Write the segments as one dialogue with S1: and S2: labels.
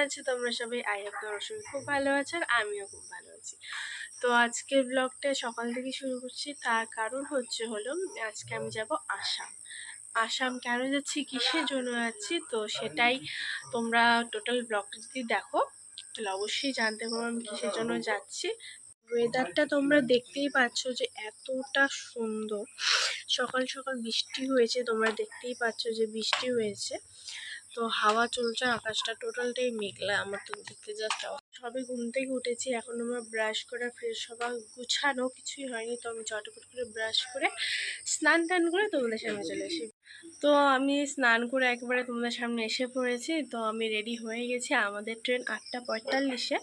S1: আছো তোমরা সবাই? আই হোপ তোমরা সবাই খুব ভালো আছো আর আমিও খুব ভালো আছি। তো আজকের ব্লগটা সকাল থেকে শুরু করছি, তার কারণ হলো আজকে আমি যাব আসাম। আসাম কেন যাচ্ছি, কিসের জন্য যাচ্ছি, তো সেটাই তোমরা টোটাল ব্লগটা যদি দেখো তাহলে অবশ্যই জানতে পারবো আমি কিসের জন্য যাচ্ছি। ওয়েদারটা তোমরা দেখতেই পাচ্ছ যে এতটা সুন্দর। সকাল সকাল বৃষ্টি হয়েছে, তোমরা দেখতেই পাচ্ছ যে বৃষ্টি হয়েছে। তো হাওয়া চলছে, আকাশটা টোটালটাই মেঘলা। আমার তো দেখতে জাস্ট সবে ঘুম থেকে উঠেছি, এখন আমার ব্রাশ করে ফ্রেশ হওয়া গুছানো কিছুই হয়নি। তো আমি চটপট করে ব্রাশ করে স্নান টান করে তোমাদের সামনে চলে এসেছি। তো আমি স্নান করে একবারে তোমাদের সামনে এসে পড়েছি। তো আমি রেডি হয়ে গেছি, আমাদের ট্রেন 8:45-এ।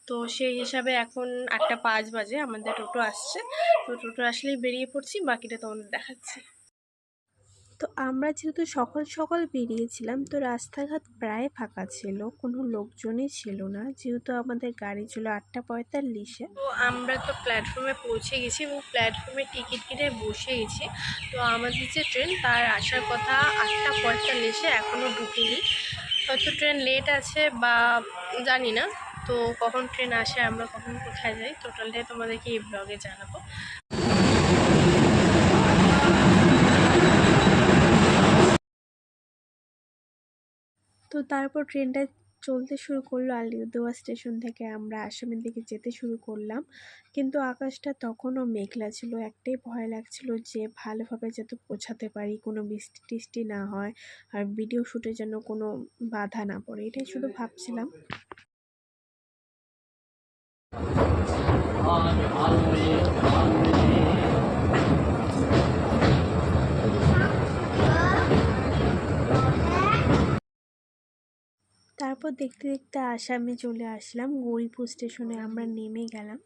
S1: তো সেই হিসাবে এখন 8:05 বাজে, আমাদের টোটো আসছে। তো টোটো আসলেই বেরিয়ে পড়ছি, বাকিটা তোমাদের দেখাচ্ছি।
S2: তো আমরা যেহেতু সকাল সকাল বেরিয়েছিলাম, তো রাস্তাঘাট প্রায় ফাঁকা ছিল, কোনো লোকজনই ছিল না, যেহেতু আমাদের গাড়ি ছিল 8:45-এ।
S1: তো আমরা তো প্ল্যাটফর্মে পৌঁছে গেছি এবং প্ল্যাটফর্মে টিকিট কেটে বসে গেছি। তো আমাদের যে ট্রেন তার আসার কথা 8:45-এ, এখনও ঢুকেনি। হয়তো ট্রেন লেট আছে বা জানি না। তো কখন ট্রেন আসে, আমরা কখন কোথায় যাই, টোটালটাই তোমাদেরকে এই ব্লগে জানাবো।
S2: তো তারপর ট্রেনটা চলতে শুরু করলো, আলিপুরদুয়ার স্টেশন থেকে আমরা আসামের দিকে যেতে শুরু করলাম। কিন্তু আকাশটা তখনও মেঘলা ছিল, একটাই ভয় লাগছিল যে ভালোভাবে যাতে পৌঁছাতে পারি, কোনো বৃষ্টি টিষ্টি না হয়, আর ভিডিও শ্যুটে যেন কোনো বাধা না পড়ে, এটাই শুধু ভাবছিলাম। তারপর দেখতে দেখতে আসামে চলে আসলাম, গৌরীপুর স্টেশনে আমরা নেমে গেলাম।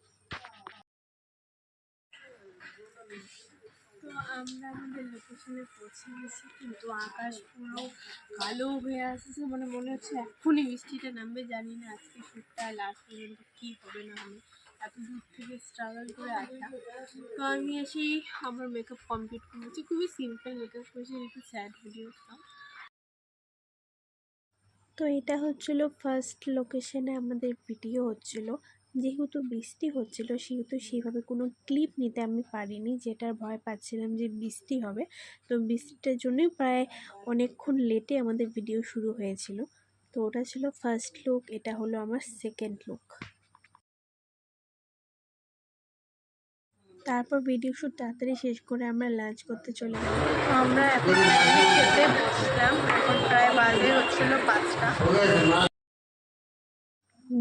S1: তো আমরা আমাদের লোকেশনে পৌঁছে গেছি, কিন্তু আকাশ পুরো কালো হয়ে আসছে, মানে মনে হচ্ছে এক্ষুনি বৃষ্টিটা নামবে। জানি না আজকে শ্যুটটা লাস্ট পর্যন্ত কী হবে না হবে, এত দূর থেকে স্ট্রাগল করে আসা। তো আমি এসে আমার মেকআপ কমপ্লিট করেছি, খুবই সিম্পল মেকআপ করেছি, একটু স্যাড ভিডিও।
S2: তো এটা হচ্ছিল ফার্স্ট লোকেশনে আমাদের ভিডিও হচ্ছিল। যেহেতু বৃষ্টি হচ্ছিল সেহেতু সেইভাবে কোনো ক্লিপ নিতে আমি পারিনি, যেটার ভয় পাচ্ছিলাম যে বৃষ্টি হবে। তো বৃষ্টিটার জন্যই প্রায় অনেকক্ষণ লেটে আমাদের ভিডিও শুরু হয়েছিল। তো ওটা ছিল ফার্স্ট লুক, এটা হলো আমার সেকেন্ড লুক। তারপর ভিডিও শ্যুট তাড়াতাড়ি শেষ করে আমরা লাঞ্চ করতে চলে গেলাম।
S1: আমরা এখন ম্যাগি খেতে বসলাম, এখন প্রায় বাজে হচ্ছিল 5টা।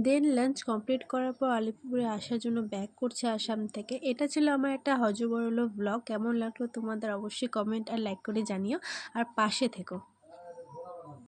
S2: দেন লাঞ্চ কমপ্লিট করার পর আলিপুরে আসার জন্য ব্যাক করছে আসাম থেকে। এটা ছিল আমার একটা হজবরল ব্লগ। কেমন লাগলো তোমাদের অবশ্যই কমেন্ট আর লাইক করে জানিও, আর পাশে থেকো।